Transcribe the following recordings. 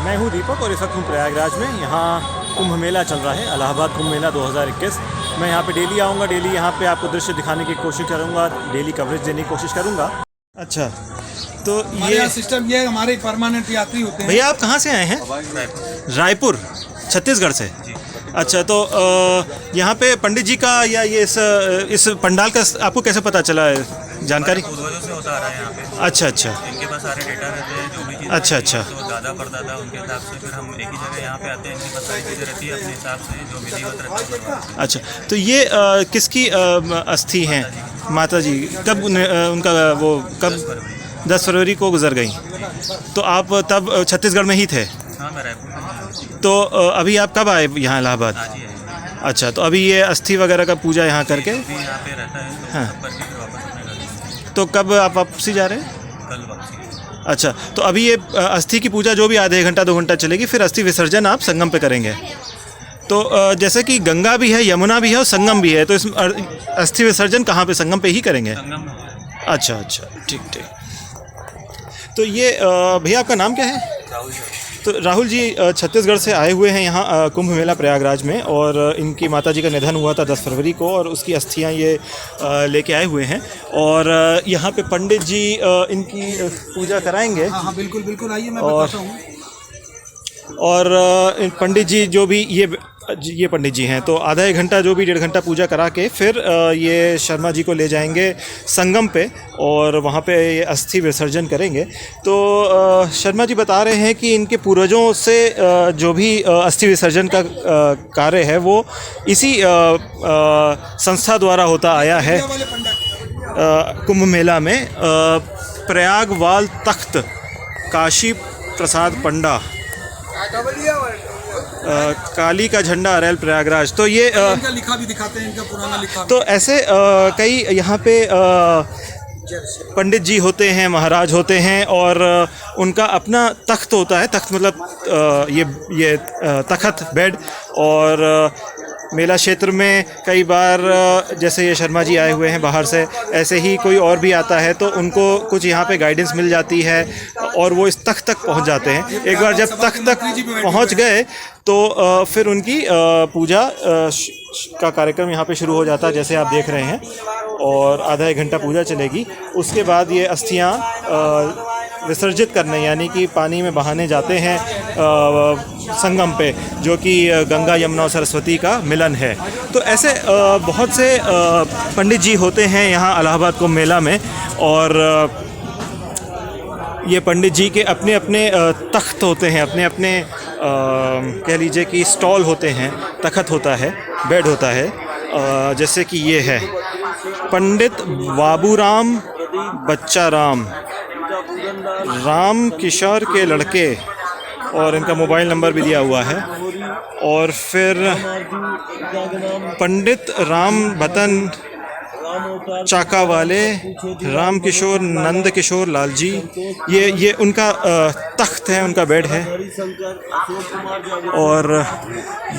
मैं हूँ दीपक और इस वक्त हूँ प्रयागराज में। यहाँ कुंभ मेला चल रहा है, इलाहाबाद कुंभ मेला 2021। मैं यहाँ पे डेली आऊँगा, डेली यहाँ पे आपको दृश्य दिखाने की कोशिश करूँगा, डेली कवरेज देने की कोशिश करूँगा। अच्छा, तो ये सिस्टम ये हमारे परमानेंट यात्री होते हैं। भैया आप कहाँ से आए हैं? रायपुर, छत्तीसगढ़ से। अच्छा, तो यहाँ पे पंडित जी का या ये इस पंडाल का आपको कैसे पता चला है? जानकारी पूर्वजों से होता आ रहा है यहाँ पे। अच्छा अच्छा, इनके पास सारे डेटा रहते हैं, जो भी चीज़ अच्छा अच्छा, तो दादा परदादा उनके हिसाब से फिर हम एक ही जगह यहाँ पे आते हैं। इनके पास सारी चीज़ें रहती है, अपने हिसाब से जो विधिवत रहता है। अच्छा, तो ये किसकी अस्थि हैं? माता जी कब उनका वो कब 10 फरवरी को गुजर गई, तो आप तब छत्तीसगढ़ में ही थे? हाँ, मैं रायपुर में। तो अभी आप कब आए यहाँ इलाहाबाद? आज ही आए। अच्छा, तो अभी ये अस्थि वगैरह का पूजा यहाँ करके अभी यहाँ पे रहता है तो हाँ। सब करके फिर वापस अपने घर तो कब आप वापसी जा रहे हैं? कल वापसी। अच्छा, तो अभी ये अस्थि की पूजा जो भी आधे घंटा 2 घंटा चलेगी, फिर अस्थि विसर्जन आप संगम पे करेंगे। तो जैसे कि गंगा भी है, यमुना भी है और संगम भी है, तो इस अस्थि विसर्जन कहाँ पे, संगम पे ही करेंगे? संगम में होता है। अच्छा अच्छा, ठीक ठीक। तो ये भैया आपका नाम क्या है? राहुल जी। तो राहुल जी छत्तीसगढ़ से आए हुए हैं यहाँ कुंभ मेला प्रयागराज में, और इनकी माताजी का निधन हुआ था 10 फरवरी को, और उसकी अस्थियाँ ये लेके आए हुए हैं। और यहाँ पे पंडित जी इनकी पूजा कराएंगे। हाँ हाँ, बिल्कुल बिल्कुल, आइए मैं और बताता हूँ। और पंडित जी जो भी ये पंडित जी हैं, तो आधा 1 घंटा जो भी 1.5 घंटा पूजा करा के फिर ये शर्मा जी को ले जाएंगे संगम पे, और वहाँ पे ये अस्थि विसर्जन करेंगे। तो शर्मा जी बता रहे हैं कि इनके पूर्वजों से जो भी अस्थि विसर्जन का कार्य है वो इसी संस्था द्वारा होता आया है। कुंभ मेला में प्रयागवाल तख्त काशी प्रसाद पंडा, काली का झंडा अरेल प्रयागराज। तो ये इनका लिखा भी दिखाते हैं, इनका पुराना लिखा। तो ऐसे कई यहाँ पे पंडित जी होते हैं, महाराज होते हैं, और उनका अपना तख्त होता है। तख्त मतलब ये तख्त बेड। और मेला क्षेत्र में कई बार जैसे ये शर्मा जी आए हुए हैं बाहर से, ऐसे ही कोई और भी आता है तो उनको कुछ यहाँ पे गाइडेंस मिल जाती है और वो इस तख्त तक पहुँच जाते हैं। एक बार जब तख्त तक पहुँच गए तो फिर उनकी पूजा का कार्यक्रम यहाँ पे शुरू हो जाता है, जैसे आप देख रहे हैं। और आधा 1 घंटा पूजा चलेगी। उसके बाद ये अस्थियाँ विसर्जित करने, यानी कि पानी में बहाने जाते हैं संगम पे, जो कि गंगा यमुना और सरस्वती का मिलन है। तो ऐसे बहुत से पंडित जी होते हैं यहाँ इलाहाबाद कुंभ मेला में, और ये पंडित जी के अपने अपने तख्त होते हैं, अपने अपने कह लीजिए कि स्टॉल होते हैं, तख्त होता है, बेड होता है। जैसे कि ये है पंडित बाबूराम बच्चा राम किशोर के लड़के, और इनका मोबाइल नंबर भी दिया हुआ है। और फिर पंडित राम बतन चाका वाले राम किशोर नंद किशोर लाल जी, ये उनका तख्त है, उनका बेड है। और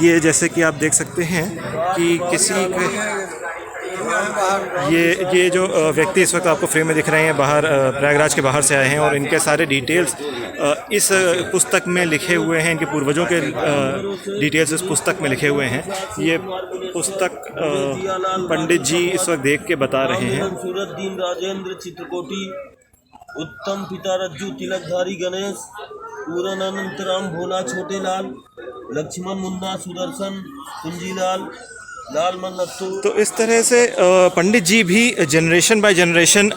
ये जैसे कि आप देख सकते हैं कि किसी के ये जो व्यक्ति इस वक्त आपको फ्रेम में दिख रहे हैं, बाहर प्रयागराज के बाहर से आए हैं, और इनके सारे डिटेल्स इस पुस्तक में लिखे हुए हैं। इनके पूर्वजों के डिटेल्स इस पुस्तक में लिखे हुए हैं। ये पुस्तक पंडित जी इस वक्त देख के बता रहे हैं। दीन राजेंद्र चित्रकोटी, उत्तम पिता रज्जू तिलकधारी गणेश, पूरन अनंत राम भोला छोटे लाल, लक्ष्मण मुन्ना सुदर्शन कुंजीलाल लाल मन नत्थु। तो इस तरह से पंडित जी भी जनरेशन बाय जनरेशन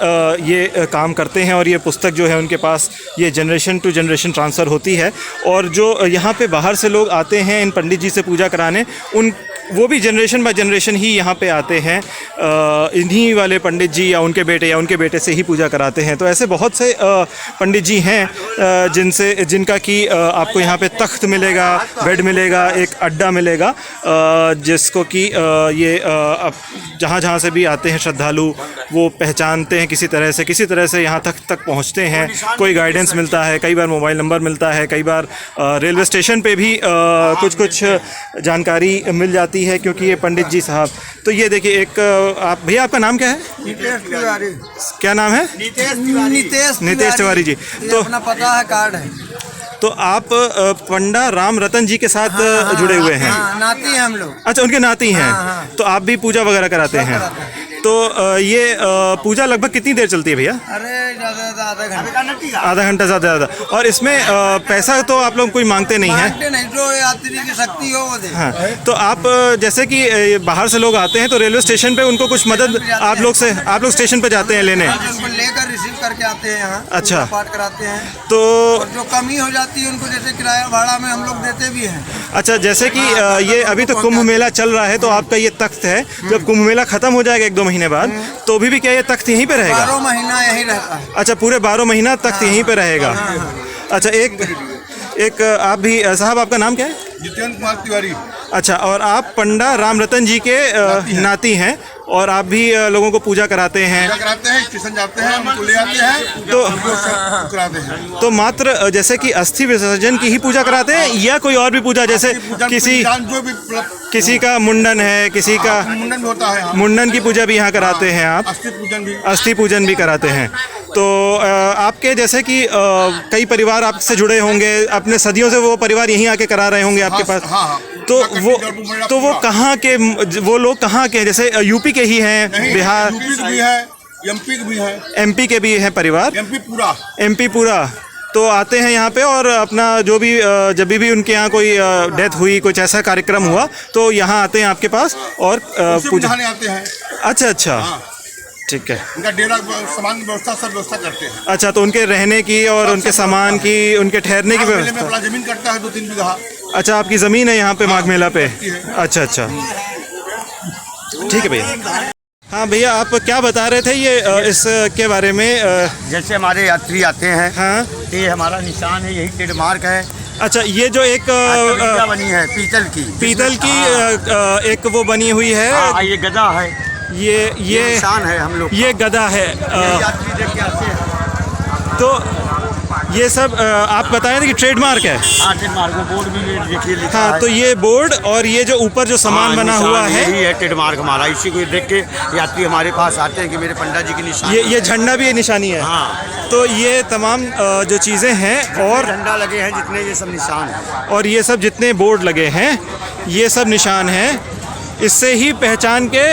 ये काम करते हैं, और ये पुस्तक जो है उनके पास ये जनरेशन टू जनरेशन ट्रांसफ़र होती है। और जो यहाँ पे बाहर से लोग आते हैं इन पंडित जी से पूजा कराने, वो भी जनरेशन बाय जनरेशन ही यहाँ पे आते हैं। इन्हीं वाले पंडित जी या उनके बेटे से ही पूजा कराते हैं। तो ऐसे बहुत से पंडित जी हैं जिनका कि आपको यहाँ पे तख्त मिलेगा, बेड मिलेगा, एक अड्डा मिलेगा, जिसको कि ये जहाँ से भी आते हैं श्रद्धालु वो पहचानते हैं किसी तरह से यहाँ तक पहुँचते हैं। कोई गाइडेंस मिलता है, कई बार मोबाइल नंबर मिलता है, कई बार रेलवे स्टेशन पे भी कुछ जानकारी मिल जाती है, क्योंकि ये पंडित जी साहब। तो ये देखिए एक आप भैया, आपका नाम क्या है? नितेश तिवारी। क्या नाम है? नितेश तिवारी जी। तो अपना पता है, कार्ड है। तो आप पंडा राम रतन जी के साथ जुड़े हुए हैं? हाँ, नाती हैं हम लोग। अच्छा, उनके नाती हैं। तो आप भी पूजा वगैरह कराते हैं? तो ये पूजा लगभग कितनी देर चलती है भैया? अरे ज़्यादा आधा घंटा। आधा घंटा से ज़्यादा। और इसमें पैसा तो आप लोग कोई मांगते नहीं हैं? मांगते नहीं, जो यात्री की शक्ति हो वो दे। हाँ, तो आप जैसे कि बाहर से लोग आते हैं तो रेलवे स्टेशन पे उनको कुछ मदद आप लोग स्टेशन पे जाते हैं लेने? उनको लेकर रिसीव करके आते हैं यहाँ। अच्छा। पाठ कराते हैं। तो और जो कमी हो जाती है उनको जैसे किराया भाड़ा में हम लोग देते भी हैं। अच्छा, जैसे कि ये अभी तो कुंभ मेला चल रहा है, तो आपका ये तख्त है, जब कुंभ मेला खत्म हो जाएगा 1-2 महीने बाद, तो भी क्या ये तख्त यहीं पे रहेगा? 12 महीना यहीं रहता है। अच्छा, पूरे 12 महीना तख्त यहीं पे रहेगा। अच्छा, एक आप भी साहब, आपका नाम क्या है? जितेंद्र कुमार तिवारी। अच्छा, और आप पंडा राम रतन जी के नाती हैं और आप भी लोगों को पूजा कराते हैं? कराते हैं, स्टेशन जाते हैं, उनको ले आते हैं, तो कराते हैं। तो मात्र जैसे कि अस्थि विसर्जन की ही पूजा कराते हैं या कोई और भी पूजा, जैसे किसी का मुंडन है, किसी का मुंडन होता है, मुंडन की पूजा भी यहाँ कराते हैं आप? अस्थि पूजन भी कराते हैं। तो आपके जैसे कि कई परिवार आपसे जुड़े होंगे, अपने सदियों से वो परिवार यहीं आके करा रहे होंगे आपके पास। तो वो कहाँ के, वो लोग कहाँ के, जैसे यूपी के ही हैं? बिहार भी है, एमपी भी है। एमपी के भी हैं परिवार? एमपी पूरा। तो आते हैं यहाँ पे और अपना जो भी जब भी उनके यहाँ कोई डेथ हुई, कुछ ऐसा कार्यक्रम हुआ, तो यहाँ आते हैं आपके पास और पूजा आते हैं। अच्छा, ठीक है। उनका डेरा सामान व्यवस्था सब व्यवस्था करते हैं। अच्छा, तो उनके रहने की और उनके सामान की, उनके ठहरने की व्यवस्था? अपना जमीन करता है 2-3 बीघा। अच्छा, आपकी ज़मीन है यहाँ पे माघ मेला पे? अच्छा, ठीक है भैया। हाँ भैया, आप क्या बता रहे थे ये इसके बारे में? जैसे हमारे यात्री आते हैं, हाँ, ये हमारा निशान है, यही ट्रेडमार्क है। अच्छा, ये जो एक बनी है पीतल की एक वो बनी हुई है। हाँ, ये गदा है, ये निशान है हम लोग। ये गदा है। यात्री देख के आते हैं। तो ये सब आप बताए थे कि ट्रेडमार्क है? हाँ, ट्रेडमार्क बोर्ड भी देखिए लिखा हाँ, है। तो ये बोर्ड और ये जो ऊपर जो सामान बना हुआ है, यही है ट्रेडमार्क हमारा। इसी को देख के यात्री हमारे पास आते हैं कि मेरे पंडा जी की निशान। ये झंडा भी निशानी है। हाँ, तो ये तमाम जो चीज़ें हैं और झंडा लगे हैं जितने, ये सब निशान है। और ये सब जितने बोर्ड लगे हैं, ये सब निशान हैं। इससे ही पहचान के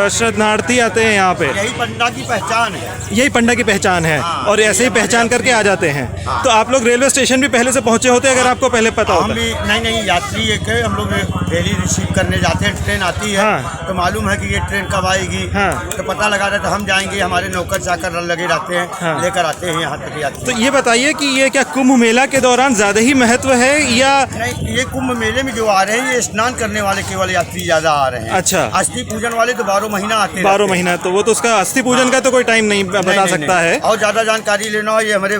शरणार्थी आते हैं यहाँ पे। यही पंडा की पहचान है। यही पंडा की पहचान है। हाँ, और ऐसे ही पहचान करके आ जाते हैं। हाँ। तो आप लोग रेलवे स्टेशन भी पहले से पहुँचे होते हैं, अगर आपको पहले पता हम होता? भी नहीं, यात्री एक है, हम लोग डेली रिसीव करने जाते हैं। ट्रेन आती है, हाँ। तो मालूम है कि ये ट्रेन कब आएगी, हाँ। तो पता लगा रहे तो हम जाएंगे, हमारे नौकर चाकर लगे रहते हैं, हाँ। लेकर आते हैं यहाँ तक यात्री। तो ये बताइए कि ये क्या कुंभ मेला के दौरान ज़्यादा ही महत्व है या? नहीं, ये कुंभ मेले में जो आ रहे हैं, ये स्नान करने वाले केवल यात्री ज़्यादा आ रहे हैं। अच्छा, अस्थि पूजन वाले तो 12 महीना आते हैं। 12 महीना, तो वो तो उसका अस्थि पूजन का तो कोई टाइम नहीं बता सकता है। और ज़्यादा जानकारी लेना हो, ये हमारे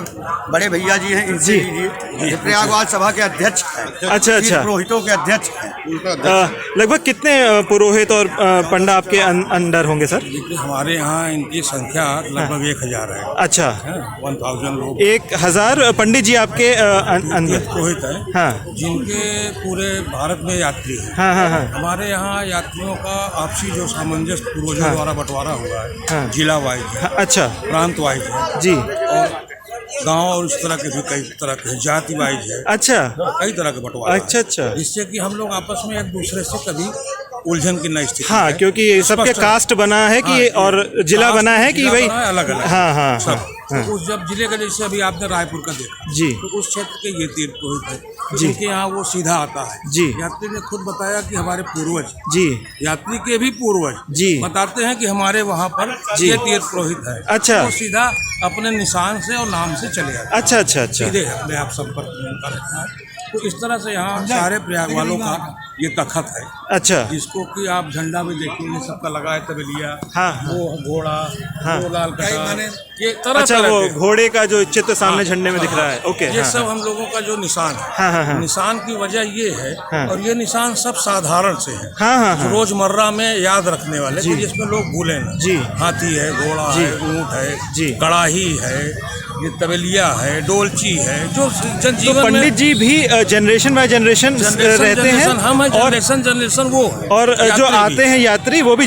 बड़े भैया जी हैं, इनसे लीजिए। प्रयागराज सभा के अध्यक्ष हैं। अच्छा। पुरोहितों के अध्यक्ष हैं। लगभग कितने पुरोहित और पंडा आपके अंडर होंगे सर? हमारे यहाँ इनकी संख्या लगभग 1000 है। अच्छा, 1000 लोग। 1000 पंडित जी आपके अंदर? पुरोहित है, हाँ, जिनके पूरे भारत में यात्री हैं। हाँ। हमारे यहाँ यात्रियों का आपसी जो सामंजस्य पूर्वजों द्वारा बंटवारा हुआ है, हाँ। जिला वाइज है, अच्छा, प्रांत वाइज है जी, और गांव और इस तरह के भी कई तरह के जाति वाइज है, अच्छा, कई तरह के बंटवारा है। अच्छा। जिससे कि हम लोग आपस में एक दूसरे से कभी उलझन की न स्थिति हाँ, है। क्योंकि सबके कास्ट बना है कि हाँ, और जिला बना है कि भाई अलग अलग। हाँ। तो उस जब जिले का, जैसे अभी आपने रायपुर का देखा जी, तो उस क्षेत्र के ये तीर्थ पुरोहित है, जी। जिनके यहाँ वो सीधा आता है। जी। यात्री ने खुद बताया कि हमारे पूर्वज, जी, यात्री के भी पूर्वज जी, बताते हैं कि हमारे वहाँ पर जी। ये तीर्थ पुरोहित है। अच्छा। वो सीधा अपने निशान से और नाम से चले जाते हैं। अच्छा। सीधे अपने आप संपर्क में उनका रहता है। तो इस तरह से यहाँ सारे प्रयाग वालों का ये तखत है, अच्छा, जिसको कि आप झंडा में देखिए, ये सबका लगा है, तबेलिया, हाँ। वो घोड़ा, हाँ। वो लाल कटा, ये तरह अच्छा, तरह वो के। घोड़े का जो चित्र सामने हाँ, झंडे में दिख रहा है, ओके, ये हाँ, सब हम लोगों का जो निशान है। हाँ। निशान की वजह ये है, हाँ। और ये निशान सब साधारण से है, हाँ। रोजमर्रा में याद रखने वाले, जी। जिसमें लोग भूले ना। जी। हाथी है, घोड़ा जी। है, ऊँट है, जी। कड़ाही है, ये तबेलिया है, डोलची है, जो तो जनजीवन में पंडित जी भी जनरेशन बाय जनरेशन रहते हैं हम है, और जनरेशन वो है। और जो यात्री भी। आते हैं यात्री वो भी